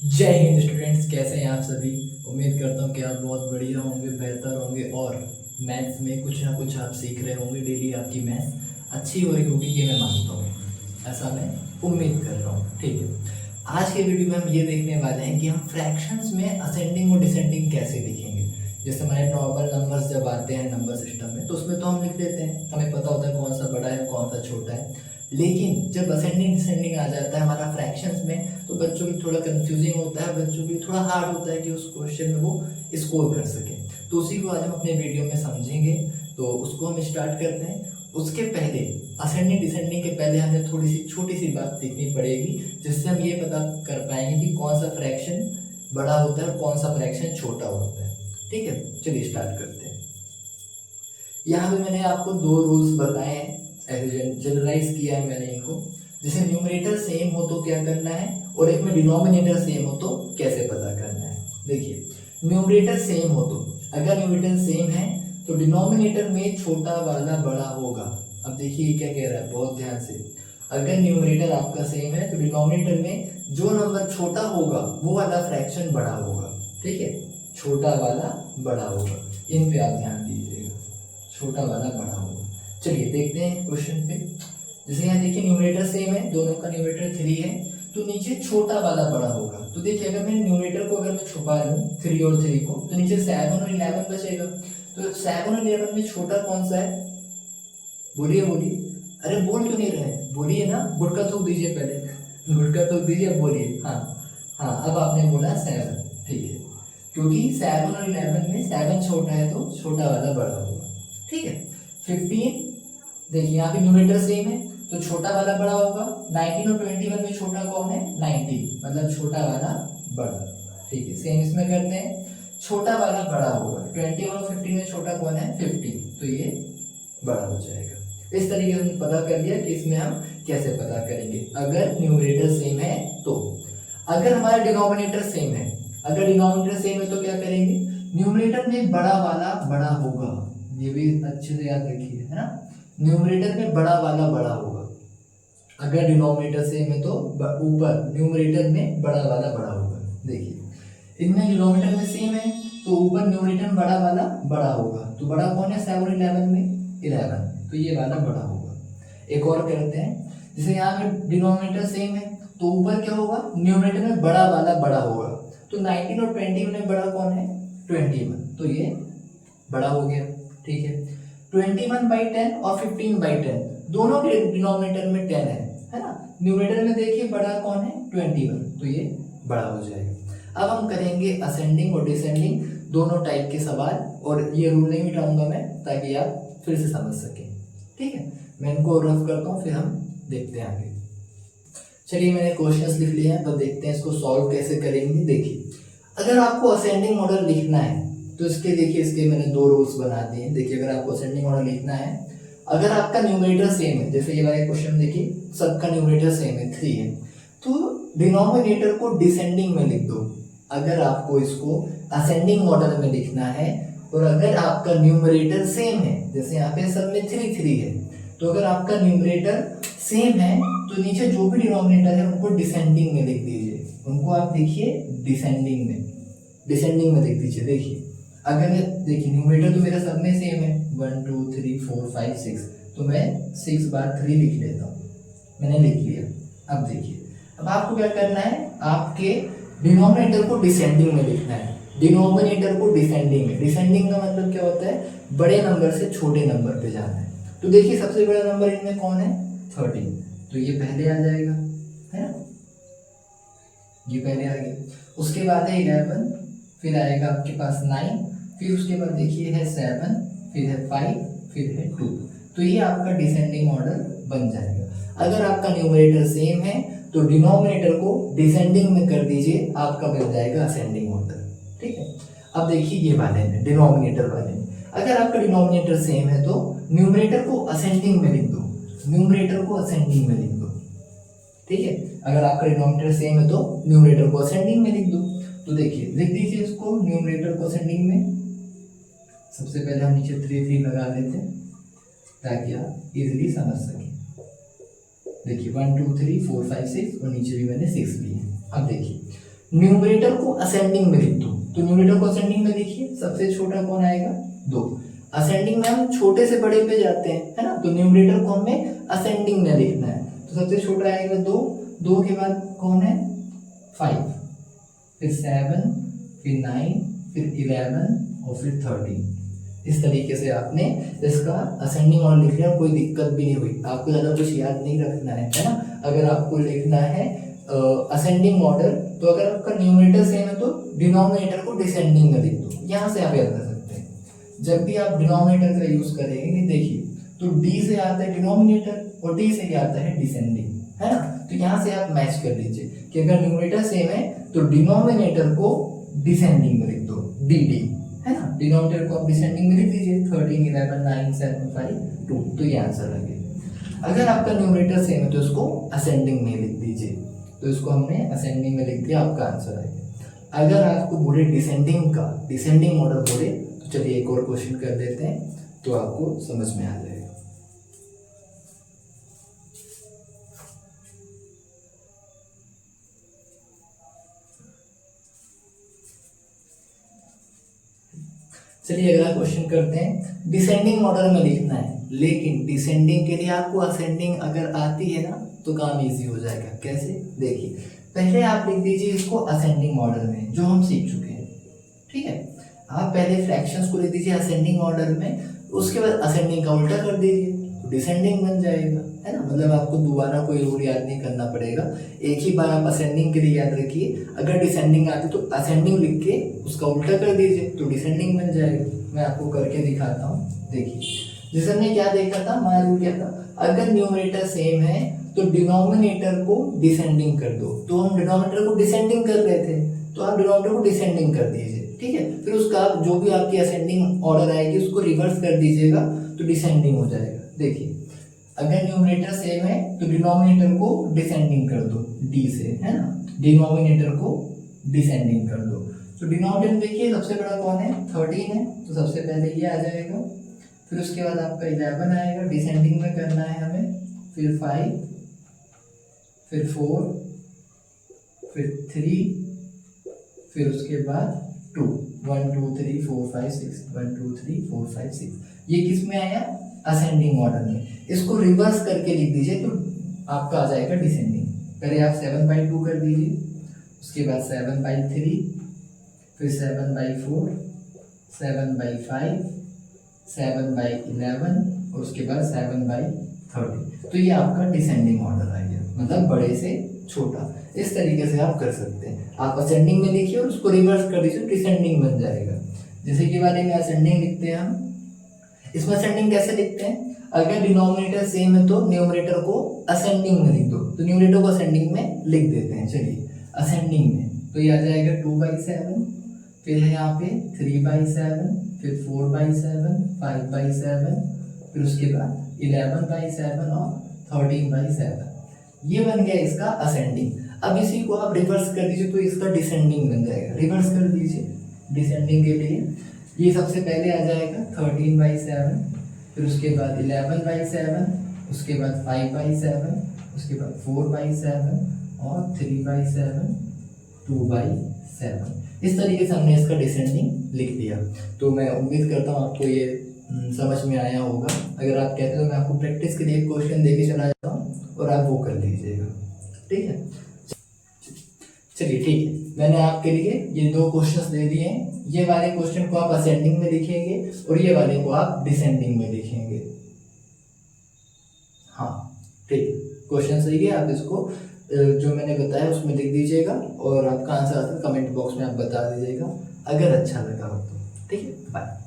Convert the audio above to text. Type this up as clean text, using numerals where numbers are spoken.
जय हिंद स्टूडेंट्स, कैसे हैं आप सभी। उम्मीद करता हूँ कि आप बहुत बढ़िया होंगे, बेहतर होंगे और मैथ्स में कुछ ना कुछ आप सीख रहे होंगे। डेली आपकी मैथ्स अच्छी हो रही होगी, ये मैं मानता हूँ, ऐसा मैं उम्मीद कर रहा हूँ। ठीक है, आज के वीडियो में हम ये देखने वाले हैं कि हम फ्रैक्शंस में असेंडिंग और डिसेंडिंग कैसे लिखेंगे। जैसे हमारे नॉर्मल नंबर्स जब आते हैं नंबर सिस्टम में, तो उसमें तो हम लिख देते हैं, हमें पता होता है कौन सा बड़ा है कौन सा छोटा है। लेकिन जब असेंडिंग डिसेंडिंग आ जाता है हमारा फ्रैक्शंस में, तो बच्चों के लिए थोड़ा कंफ्यूजिंग होता है, बच्चों के लिए थोड़ा हार्ड होता है कि उस क्वेश्चन में वो स्कोर कर सके। तो उसी को आज हम अपने वीडियो में समझेंगे, तो उसको हम स्टार्ट करते हैं। उसके पहले असेंडिंग डिसेंडिंग के पहले हमें थोड़ी सी छोटी सी बात सीखनी पड़ेगी, जिससे हम ये पता कर पाएंगे कि कौन सा फ्रैक्शन बड़ा होता है और कौन सा फ्रैक्शन छोटा होता है। ठीक है, चलिए स्टार्ट करते हैं। यहाँ पे मैंने आपको दो रूल्स बताए हैं, जनरलाइज किया है मैंने इनको। जैसे न्यूमरेटर सेम हो तो क्या करना है, और एक में डिनोमिनेटर सेम हो तो कैसे पता करना है। देखिए, न्यूमरेटर सेम हो तो, अगर न्यूमरेटर सेम है तो डिनोमिनेटर में छोटा वाला बड़ा होगा। अब देखिए क्या कह रहा है, बहुत ध्यान से। अगर न्यूमरेटर आपका सेम है तो डिनोमिनेटर में जो नंबर छोटा होगा वो वाला फ्रैक्शन बड़ा होगा। ठीक है, छोटा वाला बड़ा होगा, इन पे आप ध्यान दीजिएगा, छोटा वाला बड़ा होगा। चलिए देखते हैं क्वेश्चन पे। जैसे यहाँ देखिए न्यूमरेटर सेम है, दोनों का न्यूमरेटर 3 है, तो नीचे छोटा वाला बड़ा होगा। तो देखिए अगर मैं न्यूमरेटर को अगर मैं छुपा लूँ 3 और 3 को, तो नीचे 7 और 11 बचेगा। तो 7 और 11 में छोटा कौन सा है, बोलिए बोलिए। अरे बोल क्यों नहीं रहे, बोलिए ना, गुटका थूक दीजिए पहले, गुटका थूक दीजिए, अब बोलिए। हाँ हाँ, अब आपने बोला 7। ठीक है, क्योंकि 7 और 11 में 7 छोटा है तो छोटा वाला बड़ा होगा। ठीक है, 15, देखिए यहाँ पे न्यूमरेटर सेम है तो छोटा वाला बड़ा होगा। 19 और 21 में छोटा कौन है, 19, मतलब छोटा वाला बड़ा। ठीक है, सेम इसमें करते हैं, छोटा वाला बड़ा होगा। 21 और 15 में छोटा कौन है, 15, तो ये बड़ा हो जाएगा। इस तरीके से हमने पता कर लिया कि इसमें हम कैसे पता करेंगे अगर न्यूमरेटर सेम है तो। अगर हमारा डिनोमिनेटर सेम है, अगर डिनोमिनेटर सेम है तो क्या करेंगे, न्यूमरेटर में बड़ा वाला बड़ा होगा। ये भी अच्छे से याद रखिए, है ना, न्यूमरेटर में बड़ा वाला बड़ा होगा। अगर डिनोमिनेटर सेम है तो ऊपर न्यूमरेटर में बड़ा वाला बड़ा होगा। देखिए इनमें डिनोमिनेटर में सेम है तो ऊपर न्यूमरेटर में बड़ा वाला बड़ा होगा। तो बड़ा कौन है, 7 और 11 में 11, तो ये वाला बड़ा होगा। एक और करते हैं, जैसे यहाँ पे डिनोमिनेटर सेम है तो ऊपर क्या होगा, न्यूमरेटर में बड़ा वाला बड़ा होगा। तो 19 और 21 में बड़ा कौन है, 21, तो ये बड़ा हो गया। ठीक है, 21/10 और 15/10 दोनों के डिनोमिनेटर में 10 है ना। न्यूमरेटर में देखिए बड़ा कौन है, 21, तो ये बड़ा हो जाएगा। अब हम करेंगे असेंडिंग और डिसेंडिंग दोनों टाइप के सवाल, और ये रूल नहीं मिटाऊंगा मैं ताकि आप फिर से समझ सकें। ठीक है, मैं इनको रफ करता हूँ फिर हम देखते हैं आगे। चलिए मैंने क्वेश्चंस लिख लिए हैं, तो देखते हैं इसको सॉल्व कैसे करेंगे। देखिए अगर आपको असेंडिंग ऑर्डर लिखना है तो इसके देखिए, इसके मैंने दो रूल्स बना दिए। देखिए अगर आपको असेंडिंग ऑर्डर लिखना है, अगर आपका न्यूमरेटर सेम है, जैसे ये वाला क्वेश्चन देखिए सबका न्यूमरेटर सेम है 3 है, तो डिनोमिनेटर को डिसेंडिंग में लिख दो। अगर आपको इसको असेंडिंग ऑर्डर में लिखना है और अगर आपका न्यूमरेटर सेम है, जैसे यहाँ पे सब में 3 3 है, तो अगर आपका न्यूमरेटर सेम है तो नीचे जो भी डिनोमिनेटर है उनको डिसेंडिंग में लिख दीजिए। उनको आप देखिए डिसेंडिंग में, डिसेंडिंग में लिख दीजिए। देखिए अगर देखिए न्यूमरेटर तो मेरा सब में सेम है, 1 2 3 4 5 6, तो मैं 6 बार 3 लिख लेता हूँ, मैंने लिख लिया। अब देखिए, अब आपको क्या करना है, आपके डिनोमिनेटर को डिसेंडिंग में लिखना है। डिनोमिनेटर को डिसेंडिंग में, डिसेंडिंग का मतलब क्या होता है, बड़े नंबर से छोटे नंबर पे जाना है। तो देखिए सबसे बड़ा नंबर इनमें कौन है, 13, तो ये पहले आ जाएगा, है ना, ये पहले आ गया। उसके बाद है 11, फिर आएगा आपके पास 9, फिर उसके बाद देखिए है 7, फिर है 5, फिर है 2, तो ये आपका डिसेंडिंग ऑर्डर बन जाएगा। अगर आपका न्यूमरेटर सेम है तो डिनोमिनेटर को डिसेंडिंग में कर दीजिए, आपका बन जाएगा असेंडिंग ऑर्डर। ठीक है, अब देखिए ये वाले में, डिनोमिनेटर वाले में, अगर आपका डिनोमिनेटर सेम है तो न्यूमरेटर को असेंडिंग में लिख दो, न्यूमरेटर को असेंडिंग में लिख दो। ठीक है, अगर आपका डिनोमिनेटर सेम है तो न्यूमरेटर को असेंडिंग में लिख दो। तो देखिए लिख दीजिए इसको न्यूमरेटर को असेंडिंग में। सबसे पहले हम नीचे 3 3 लगा देते हैं ताकि आप इजीली समझ सकें। देखिए 1 2 3 4 5 6 और नीचे भी मैंने 6 लिए। अब देखिए न्यूमरेटर को असेंडिंग में लिख दो, तो न्यूमरेटर को असेंडिंग में लिखिए, सबसे छोटा कौन आएगा 2। असेंडिंग में हम छोटे से बड़े पे जाते हैं, है ना, तो न्यूमरेटर को हमें असेंडिंग में लिखना है, तो सबसे छोटा आएगा 2, 2 के बाद कौन है 5, फिर 7, फिर 9, फिर 11 और फिर 13। इस तरीके से आपने इसका असेंडिंग ऑर्डर लिख लिया, कोई दिक्कत भी नहीं हुई, आपको ज़्यादा कुछ याद नहीं रखना है ना। अगर आपको लिखना है असेंडिंग ऑर्डर, तो अगर आपका न्यूमरेटर सेम है तो डिनोमिनेटर को डिसेंडिंग में लिख दो, यहाँ से आप याद कर सकते हैं। जब भी आप डिनोमिनेटर का यूज करेंगे, देखिए तो डी से आता है डिनोमिनेटर और डी से आता है डिसेंडिंग, है ना, तो यहाँ से आप मैच कर लीजिए कि अगर न्यूमरेटर सेम है तो डिनोमिनेटर को डिसेंडिंग में लिख दो, डी डी, है ना, डिनोमिनेटर को आप डिसेंडिंग में लिख दीजिए 13, 11, 9, 7, 5, 2, तो ये आंसर आ गया। अगर आपका न्यूमरेटर सेम है तो इसको असेंडिंग में लिख दीजिए, तो इसको हमने असेंडिंग में लिख दिया, आपका आंसर आ गया। अगर आपको बोले डिसेंडिंग का, डिसेंडिंग ऑर्डर बोले, तो चलिए एक और क्वेश्चन कर देते हैं, तो आपको समझ में आ जाएगा। चलिए अगला क्वेश्चन करते हैं। डिसेंडिंग ऑर्डर में लिखना है, लेकिन डिसेंडिंग के लिए आपको असेंडिंग अगर आती है ना तो काम इजी हो जाएगा। कैसे, देखिए पहले आप लिख दीजिए इसको असेंडिंग ऑर्डर में, जो हम सीख चुके हैं, ठीक है। आप पहले फ्रैक्शंस को लिख दीजिए असेंडिंग ऑर्डर में, उसके बाद असेंडिंग का उल्टा कर दीजिए तो डिसेंडिंग बन जाएगा, है ना। मतलब आपको दोबारा कोई रूल याद नहीं करना पड़ेगा, एक ही बार आप असेंडिंग के लिए याद रखिए। अगर डिसेंडिंग आती तो असेंडिंग लिख के उसका उल्टा कर दीजिए तो डिसेंडिंग बन जाएगा। मैं आपको करके दिखाता हूँ, देखिए जैसे हमने क्या देखा था, हमारा रूल क्या था, अगर न्यूमरेटर सेम है तो डिनोमिनेटर को डिसेंडिंग कर दो, तो हम डिनोमिनेटर को डिसेंडिंग कर रहे थे, तो आप डिनोमिनेटर को डिसेंडिंग कर दीजिए, ठीक है। फिर उसका जो भी आपकी असेंडिंग ऑर्डर आएगी उसको रिवर्स कर दीजिएगा तो डिसेंडिंग हो जाएगा। देखिए अगर न्यूमरेटर सेम है तो डिनोमिनेटर को डिसेंडिंग कर दो डी से, है ना, डिनोमिनेटर को डिसेंडिंग कर दो। तो डिनोमिनेटर देखिए सबसे बड़ा कौन है 13 है, तो सबसे पहले ये आ जाएगा, फिर उसके बाद आपका 11 आएगा, डिसेंडिंग में करना है हमें, फिर 5, फिर 4, फिर 3, फिर उसके बाद 2, 1 2 3 4 5 6, 1 2 3 4 5 6, ये किस में आया असेंडिंग ऑर्डर में। इसको रिवर्स करके लिख दीजिए तो आपका आ जाएगा डिसेंडिंग। पहले आप 7/2 कर दीजिए, उसके बाद 7/3, फिर 7/4, 7/5, 7/11 और उसके बाद 7/30, तो ये आपका डिसेंडिंग ऑर्डर आ गया, मतलब बड़े से छोटा। इस तरीके से आप कर सकते हैं, आप असेंडिंग में लिखिए और उसको रिवर्स कर दीजिए, डिसेंडिंग बन जाएगा। जैसे कि वाले में असेंडिंग लिखते हैं हम, इसमें असेंडिंग कैसे लिखते हैं, अगर डिनोमिनेटर सेम है तो न्यूमरेटर को असेंडिंग में लिख दो, तो न्यूमरेटर को असेंडिंग में लिख देते हैं। चलिए असेंडिंग में तो ये आ जाएगा 2/7, फिर है यहाँ पे 3/7, फिर 4/7, 5/7, फिर उसके बाद 11/7 और 13/7, ये बन गया इसका असेंडिंग। अब इसी को आप रिवर्स कर दीजिए तो इसका डिसेंडिंग बन जाएगा। रिवर्स कर दीजिए डिसेंडिंग के लिए, ये सबसे पहले आ जाएगा 13/7, फिर उसके बाद 11/7, उसके बाद 5/7, उसके बाद 4/7 और 3/7, 2/7। इस तरीके से हमने इसका डिसेंडिंग लिख दिया। तो मैं उम्मीद करता हूँ आपको ये समझ में आया होगा। अगर आप कहते हो मैं आपको प्रैक्टिस के लिए एक क्वेश्चन देके चला जाता हूँ और आप वो कर लीजिएगा, ठीक है। चलिए ठीक है, मैंने आपके लिए ये 2 क्वेश्चंस दे दिए हैं। ये वाले क्वेश्चन को आप असेंडिंग में लिखेंगे और ये वाले को आप डिसेंडिंग में लिखेंगे। हाँ ठीक, क्वेश्चन सही है, आप इसको जो मैंने बताया उसमें लिख दीजिएगा और आपका आंसर कमेंट बॉक्स में आप बता दीजिएगा अगर अच्छा लगा हो तो। ठीक है, बाय।